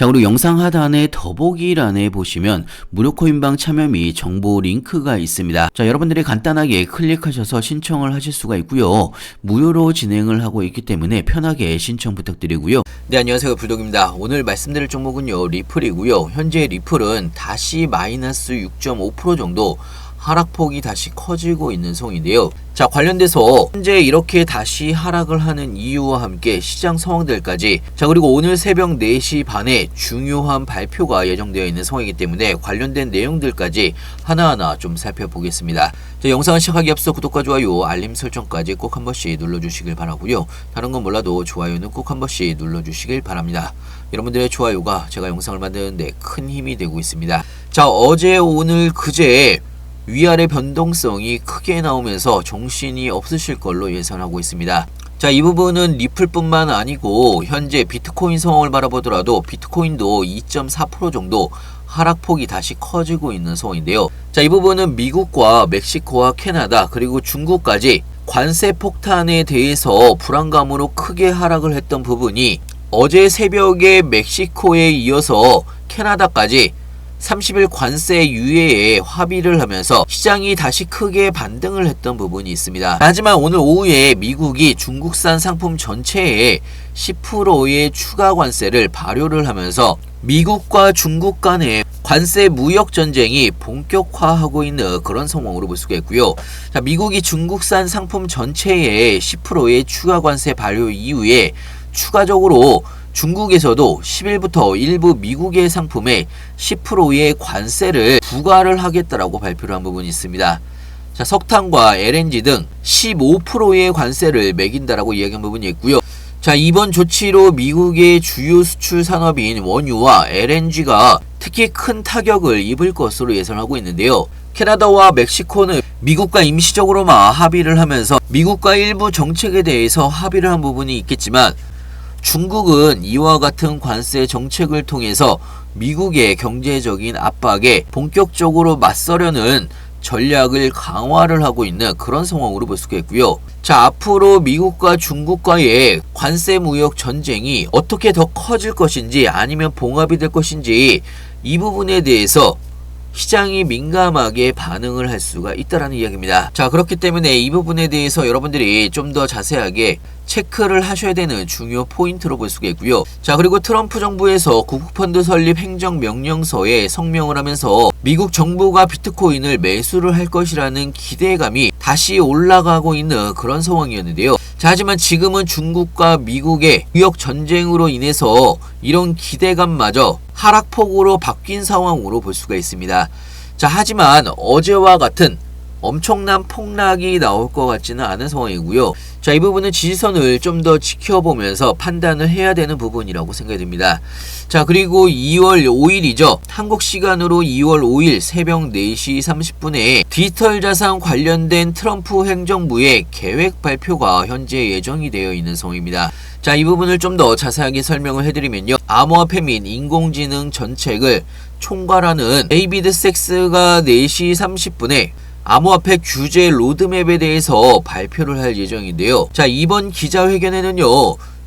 자, 그리고 영상 하단의 더보기란에 보시면 무료 코인방 참여 및 정보 링크가 있습니다. 자, 여러분들이 간단하게 클릭하셔서 신청을 하실 수가 있고요. 무료로 진행을 하고 있기 때문에 편하게 신청 부탁드리고요. 네, 안녕하세요. 불독입니다. 오늘 말씀드릴 종목은요, 리플이고요. 현재 리플은 다시 마이너스 6.5% 정도 하락폭이 다시 커지고 있는 상황인데요. 자, 관련돼서 현재 이렇게 다시 하락을 하는 이유와 함께 시장 상황들까지, 자, 그리고 오늘 새벽 4시 반에 중요한 발표가 예정되어 있는 상황이기 때문에 관련된 내용들까지 하나하나 좀 살펴보겠습니다. 자, 영상을 시작하기 앞서 구독과 좋아요, 알림 설정까지 꼭 한 번씩 눌러주시길 바라고요. 다른 건 몰라도 좋아요는 꼭 한 번씩 눌러주시길 바랍니다. 여러분들의 좋아요가 제가 영상을 만드는데 큰 힘이 되고 있습니다. 자, 어제, 오늘, 그제 위아래 변동성이 크게 나오면서 정신이 없으실 걸로 예상하고 있습니다. 자, 이 부분은 리플뿐만 아니고 현재 비트코인 상황을 바라보더라도 비트코인도 2.4% 정도 하락폭이 다시 커지고 있는 상황인데요. 자, 이 부분은 미국과 멕시코와 캐나다 그리고 중국까지 관세 폭탄에 대해서 불안감으로 크게 하락을 했던 부분이 어제 새벽에 멕시코에 이어서 캐나다까지 30일 관세 유예에 합의를 하면서 시장이 다시 크게 반등을 했던 부분이 있습니다. 하지만 오늘 오후에 미국이 중국산 상품 전체에 10%의 추가 관세를 발효를 하면서 미국과 중국 간의 관세 무역 전쟁이 본격화하고 있는 그런 상황으로 볼 수가 있고요. 자, 미국이 중국산 상품 전체에 10%의 추가 관세 발효 이후에 추가적으로 중국에서도 10일부터 일부 미국의 상품에 10%의 관세를 부과를 하겠다라고 발표를 한 부분이 있습니다. 자, 석탄과 LNG 등 15%의 관세를 매긴다라고 이야기한 부분이 있고요. 자, 이번 조치로 미국의 주요 수출 산업인 원유와 LNG가 특히 큰 타격을 입을 것으로 예상하고 있는데요. 캐나다와 멕시코는 미국과 임시적으로만 합의를 하면서 미국과 일부 정책에 대해서 합의를 한 부분이 있겠지만 중국은 이와 같은 관세 정책을 통해서 미국의 경제적인 압박에 본격적으로 맞서려는 전략을 강화를 하고 있는 그런 상황으로 볼 수가 있고요. 자, 앞으로 미국과 중국과의 관세 무역 전쟁이 어떻게 더 커질 것인지 아니면 봉합이 될 것인지 이 부분에 대해서 시장이 민감하게 반응을 할 수가 있다라는 이야기입니다. 자, 그렇기 때문에 이 부분에 대해서 여러분들이 좀 더 자세하게 체크를 하셔야 되는 중요 포인트로 볼 수가 있고요. 자, 그리고 트럼프 정부에서 국부펀드 설립 행정명령서에 성명을 하면서 미국 정부가 비트코인을 매수를 할 것이라는 기대감이 다시 올라가고 있는 그런 상황이었는데요. 자, 하지만 지금은 중국과 미국의 무역 전쟁으로 인해서 이런 기대감마저 하락폭으로 바뀐 상황으로 볼 수가 있습니다. 자, 하지만 어제와 같은 엄청난 폭락이 나올 것 같지는 않은 상황이고요. 자, 이 부분은 지지선을 좀 더 지켜보면서 판단을 해야 되는 부분이라고 생각이 듭니다. 자, 그리고 2월 5일이죠. 한국 시간으로 2월 5일 새벽 4시 30분에 디지털 자산 관련된 트럼프 행정부의 계획 발표가 현재 예정이 되어 있는 상황입니다. 자, 이 부분을 좀 더 자세하게 설명을 해드리면요. 암호화폐 및 인공지능 정책을 총괄하는 데이비드 섹스가 4시 30분에 암호화폐 규제 로드맵에 대해서 발표를 할 예정인데요. 자, 이번 기자회견에는요,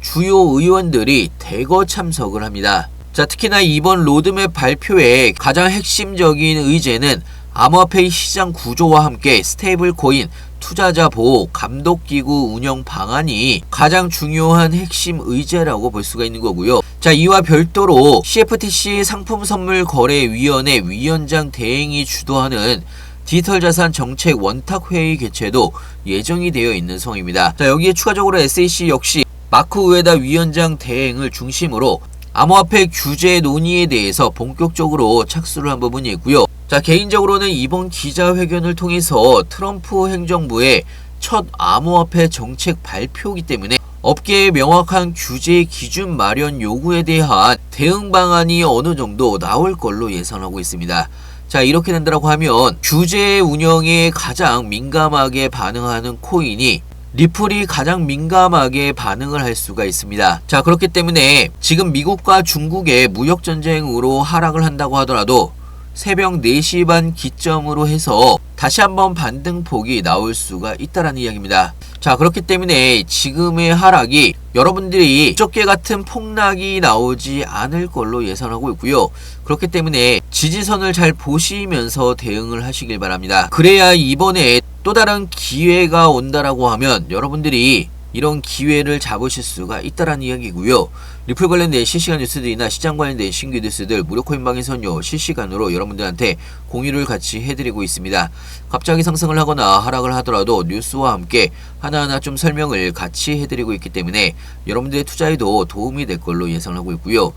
주요 의원들이 대거 참석을 합니다. 자, 특히나 이번 로드맵 발표의 가장 핵심적인 의제는 암호화폐의 시장 구조와 함께 스테이블 코인, 투자자 보호, 감독기구 운영 방안이 가장 중요한 핵심 의제라고 볼 수가 있는 거고요. 자, 이와 별도로 CFTC 상품선물거래위원회 위원장 대행이 주도하는 디지털 자산 정책 원탁회의 개최도 예정이 되어 있는 상황입니다. 자, 여기에 추가적으로 SEC 역시 마크 우에다 위원장 대행을 중심으로 암호화폐 규제 논의에 대해서 본격적으로 착수를 한 부분이 있고요. 자, 개인적으로는 이번 기자회견을 통해서 트럼프 행정부의 첫 암호화폐 정책 발표이기 때문에 업계의 명확한 규제 기준 마련 요구에 대한 대응 방안이 어느 정도 나올 걸로 예상하고 있습니다. 자, 이렇게 된다고 하면 규제 운영에 가장 민감하게 반응하는 코인이 리플이 가장 민감하게 반응을 할 수가 있습니다. 자, 그렇기 때문에 지금 미국과 중국의 무역전쟁으로 하락을 한다고 하더라도 새벽 4시 반 기점으로 해서 다시 한번 반등폭이 나올 수가 있다라는 이야기입니다. 자, 그렇기 때문에 지금의 하락이 여러분들이 어저께 같은 폭락이 나오지 않을 걸로 예상하고 있고요. 그렇기 때문에 지지선을 잘 보시면서 대응을 하시길 바랍니다. 그래야 이번에 또 다른 기회가 온다라고 하면 여러분들이 이런 기회를 잡으실 수가 있다라는 이야기고요. 리플 관련된 실시간 뉴스들이나 시장 관련된 신규 뉴스들 무료코인방에서는요 실시간으로 여러분들한테 공유를 같이 해드리고 있습니다. 갑자기 상승을 하거나 하락을 하더라도 뉴스와 함께 하나하나 좀 설명을 같이 해드리고 있기 때문에 여러분들의 투자에도 도움이 될 걸로 예상하고 있고요.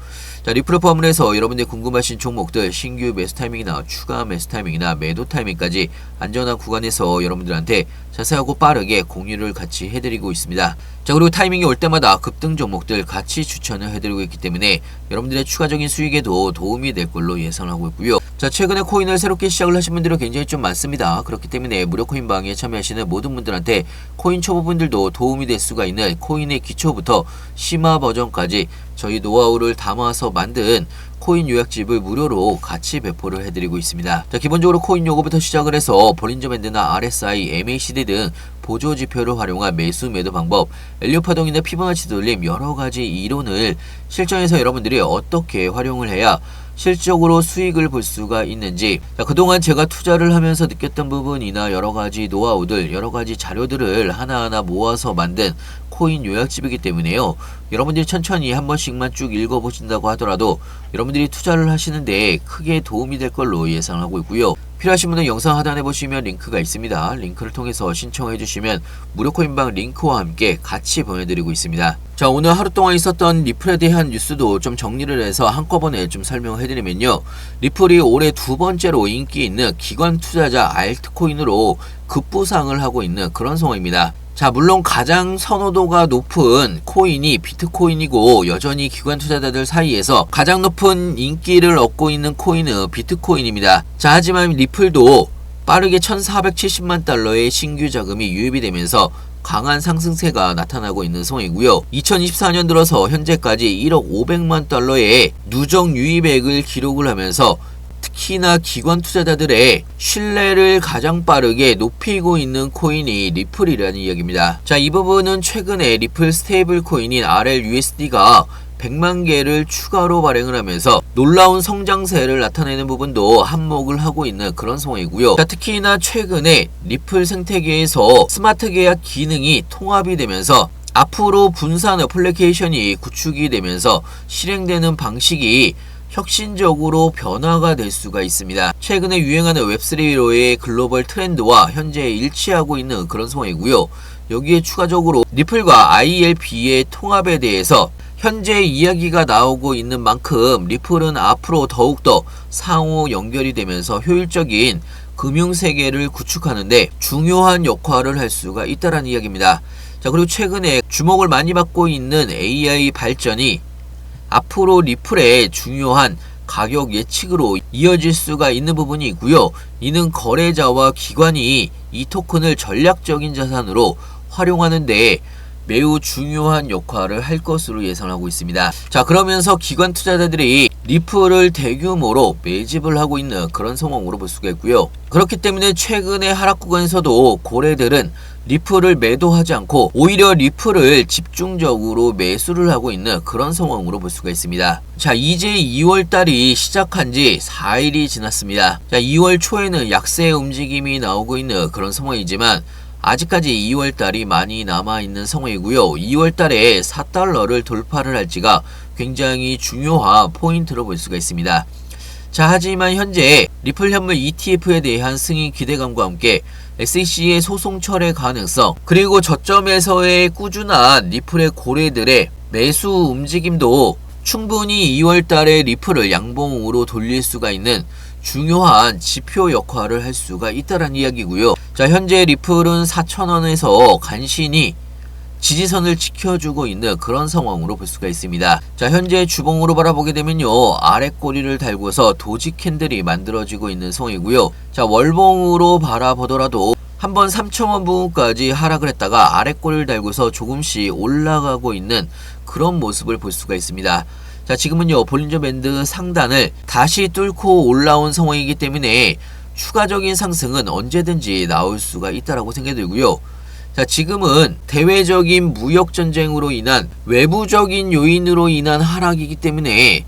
자, 리플을 포함을 해서 여러분들이 궁금하신 종목들 신규 매수 타이밍이나 추가 매수 타이밍이나 매도 타이밍까지 안전한 구간에서 여러분들한테 자세하고 빠르게 공유를 같이 해드리고 있습니다. 자, 그리고 타이밍이 올 때마다 급등 종목들 같이 추천을 해드리고 있기 때문에 여러분들의 추가적인 수익에도 도움이 될 걸로 예상하고 있고요. 자, 최근에 코인을 새롭게 시작을 하신 분들은 굉장히 좀 많습니다. 그렇기 때문에 무료 코인방에 참여하시는 모든 분들한테 코인 초보분들도 도움이 될 수가 있는 코인의 기초부터 심화 버전까지 저희 노하우를 담아서 만든 코인 요약집을 무료로 같이 배포를 해드리고 있습니다. 자, 기본적으로 코인 요거부터 시작을 해서 볼린저 밴드나 RSI, MACD 등 보조 지표를 활용한 매수 매도 방법, 엘리오 파동이나 피보나치 돌림 여러가지 이론을 실전에서 여러분들이 어떻게 활용을 해야 실질적으로 수익을 볼 수가 있는지, 자, 그동안 제가 투자를 하면서 느꼈던 부분이나 여러가지 노하우들, 여러가지 자료들을 하나하나 모아서 만든 코인 요약집이기 때문에요. 여러분들이 천천히 한 번씩만 쭉 읽어보신다고 하더라도 여러분들이 투자를 하시는데 크게 도움이 될 걸로 예상하고 있고요. 필요하신 분은 영상 하단에 보시면 링크가 있습니다. 링크를 통해서 신청해 주시면 무료 코인방 링크와 함께 같이 보내드리고 있습니다. 자, 오늘 하루 동안 있었던 리플에 대한 뉴스도 좀 정리를 해서 한꺼번에 좀 설명해 드리면요. 리플이 올해 두 번째로 인기 있는 기관 투자자 알트코인으로 급부상을 하고 있는 그런 상황입니다. 자, 물론 가장 선호도가 높은 코인이 비트코인이고 여전히 기관 투자자들 사이에서 가장 높은 인기를 얻고 있는 코인은 비트코인입니다. 자, 하지만 리플도 빠르게 1470만 달러의 신규 자금이 유입이 되면서 강한 상승세가 나타나고 있는 상황이고요. 2024년 들어서 현재까지 1억 500만 달러의 누적 유입액을 기록을 하면서 특히나 기관 투자자들의 신뢰를 가장 빠르게 높이고 있는 코인이 리플이라는 이야기입니다. 자, 이 부분은 최근에 리플 스테이블 코인인 RLUSD가 100만 개를 추가로 발행을 하면서 놀라운 성장세를 나타내는 부분도 한몫을 하고 있는 그런 상황이고요. 자, 특히나 최근에 리플 생태계에서 스마트 계약 기능이 통합이 되면서 앞으로 분산 어플리케이션이 구축이 되면서 실행되는 방식이 혁신적으로 변화가 될 수가 있습니다. 최근에 유행하는 웹3로의 글로벌 트렌드와 현재 일치하고 있는 그런 상황이고요. 여기에 추가적으로 리플과 ILP의 통합에 대해서 현재 이야기가 나오고 있는 만큼 리플은 앞으로 더욱더 상호 연결이 되면서 효율적인 금융세계를 구축하는데 중요한 역할을 할 수가 있다는 이야기입니다. 자, 그리고 최근에 주목을 많이 받고 있는 AI 발전이 앞으로 리플의 중요한 가격 예측으로 이어질 수가 있는 부분이 있고요. 이는 거래자와 기관이 이 토큰을 전략적인 자산으로 활용하는데 매우 중요한 역할을 할 것으로 예상하고 있습니다. 자, 그러면서 기관 투자자들이 리플을 대규모로 매집을 하고 있는 그런 상황으로 볼 수가 있고요. 그렇기 때문에 최근의 하락 구간에서도 고래들은 리플을 매도하지 않고 오히려 리플을 집중적으로 매수를 하고 있는 그런 상황으로 볼 수가 있습니다. 자, 이제 2월달이 시작한 지 4일이 지났습니다. 자, 2월 초에는 약세 움직임이 나오고 있는 그런 상황이지만 아직까지 2월달이 많이 남아있는 상황이고요. 2월달에 4달러를 돌파를 할지가 굉장히 중요한 포인트로 볼 수가 있습니다. 자, 하지만 현재 리플 현물 ETF에 대한 승인 기대감과 함께 SEC의 소송 철회 가능성, 그리고 저점에서의 꾸준한 리플의 고래들의 매수 움직임도 충분히 2월달에 리플을 양봉으로 돌릴 수가 있는 중요한 지표 역할을 할 수가 있다는 이야기고요. 자, 현재 리플은 4,000원에서 간신히 지지선을 지켜주고 있는 그런 상황으로 볼 수가 있습니다. 자, 현재 주봉으로 바라보게 되면요, 아래 꼬리를 달고서 도지 캔들이 만들어지고 있는 상황이고요. 자, 월봉으로 바라보더라도 한번 3,000원 부분까지 하락을 했다가 아래 꼬리를 달고서 조금씩 올라가고 있는 그런 모습을 볼 수가 있습니다. 자, 지금은요 볼린저 밴드 상단을 다시 뚫고 올라온 상황이기 때문에 추가적인 상승은 언제든지 나올 수가 있다라고 생각이 들고요. 자, 지금은 대외적인 무역 전쟁으로 인한 외부적인 요인으로 인한 하락이기 때문에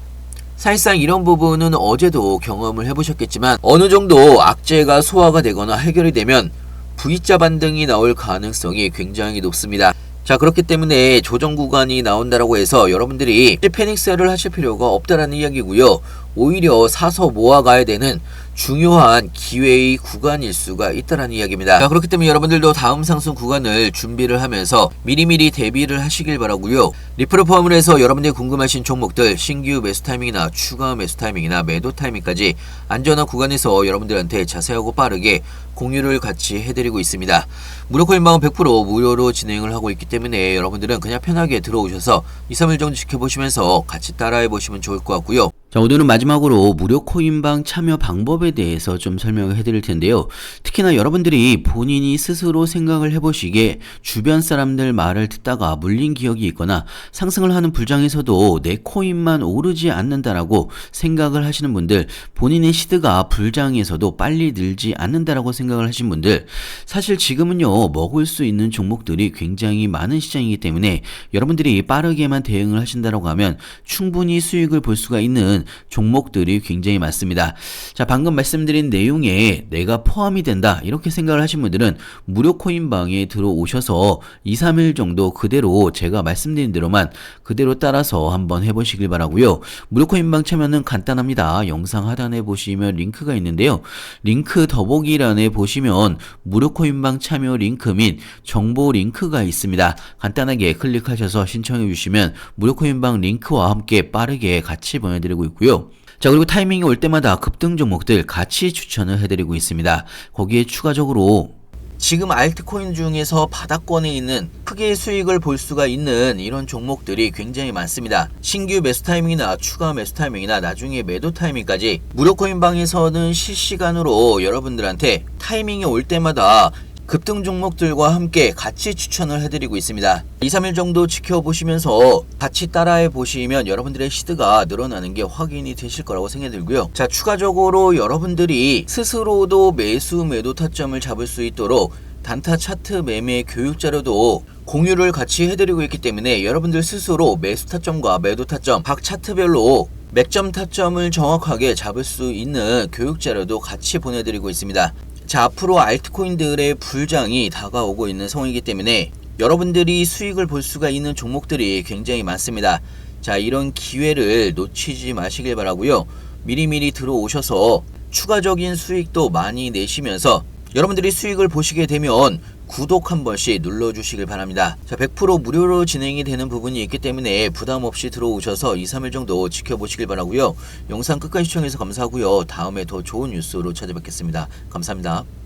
사실상 이런 부분은 어제도 경험을 해보셨겠지만 어느 정도 악재가 소화가 되거나 해결이 되면 V자 반등이 나올 가능성이 굉장히 높습니다. 자, 그렇기 때문에 조정 구간이 나온다라고 해서 여러분들이 패닉셀을 하실 필요가 없다라는 이야기고요. 오히려 사서 모아가야 되는 중요한 기회의 구간일 수가 있다라는 이야기입니다. 자, 그렇기 때문에 여러분들도 다음 상승 구간을 준비를 하면서 미리미리 대비를 하시길 바라고요. 리플을 포함을 해서 여러분들이 궁금하신 종목들 신규 매수 타이밍이나 추가 매수 타이밍이나 매도 타이밍까지 안전한 구간에서 여러분들한테 자세하고 빠르게 공유를 같이 해드리고 있습니다. 무료코인방은 100% 무료로 진행을 하고 있기 때문에 여러분들은 그냥 편하게 들어오셔서 2, 3일 정도 지켜보시면서 같이 따라해 보시면 좋을 것 같고요. 자, 오늘은 마지막으로 무료 코인방 참여 방법에 대해서 좀 설명을 해드릴 텐데요. 특히나 여러분들이 본인이 스스로 생각을 해보시기에 주변 사람들 말을 듣다가 물린 기억이 있거나 상승을 하는 불장에서도 내 코인만 오르지 않는다라고 생각을 하시는 분들, 본인의 시드가 불장에서도 빨리 늘지 않는다라고 생각을 하신 분들, 사실 지금은요 먹을 수 있는 종목들이 굉장히 많은 시장이기 때문에 여러분들이 빠르게만 대응을 하신다라고 하면 충분히 수익을 볼 수가 있는 종목들이 굉장히 많습니다. 자, 방금 말씀드린 내용에 내가 포함이 된다 이렇게 생각을 하신 분들은 무료 코인방에 들어오셔서 2, 3일 정도 그대로 제가 말씀드린 대로만 그대로 따라서 한번 해보시길 바라고요. 무료 코인방 참여는 간단합니다. 영상 하단에 보시면 링크가 있는데요. 링크 더보기란에 보시면 무료 코인방 참여 링크 및 정보 링크가 있습니다. 간단하게 클릭하셔서 신청해 주시면 무료 코인방 링크와 함께 빠르게 같이 보내드리고 있고요. 자, 그리고 타이밍이 올 때마다 급등 종목들 같이 추천을 해드리고 있습니다. 거기에 추가적으로 지금 알트코인 중에서 바닥권에 있는 크게 수익을 볼 수가 있는 이런 종목들이 굉장히 많습니다. 신규 매수 타이밍이나 추가 매수 타이밍이나 나중에 매도 타이밍까지 무료 코인방에서는 실시간으로 여러분들한테 타이밍이 올 때마다 급등 종목들과 함께 같이 추천을 해드리고 있습니다. 2, 3일 정도 지켜보시면서 같이 따라해 보시면 여러분들의 시드가 늘어나는 게 확인이 되실 거라고 생각이 들고요. 자, 추가적으로 여러분들이 스스로도 매수 매도 타점을 잡을 수 있도록 단타 차트 매매 교육 자료도 공유를 같이 해드리고 있기 때문에 여러분들 스스로 매수 타점과 매도 타점 각 차트별로 맥점 타점을 정확하게 잡을 수 있는 교육 자료도 같이 보내드리고 있습니다. 자, 앞으로 알트코인들의 불장이 다가오고 있는 상황이기 때문에 여러분들이 수익을 볼 수가 있는 종목들이 굉장히 많습니다. 자, 이런 기회를 놓치지 마시길 바라고요. 미리미리 들어오셔서 추가적인 수익도 많이 내시면서 여러분들이 수익을 보시게 되면 구독 한 번씩 눌러주시길 바랍니다. 자, 100% 무료로 진행이 되는 부분이 있기 때문에 부담 없이 들어오셔서 2, 3일 정도 지켜보시길 바라고요. 영상 끝까지 시청해서 감사하고요. 다음에 더 좋은 뉴스로 찾아뵙겠습니다. 감사합니다.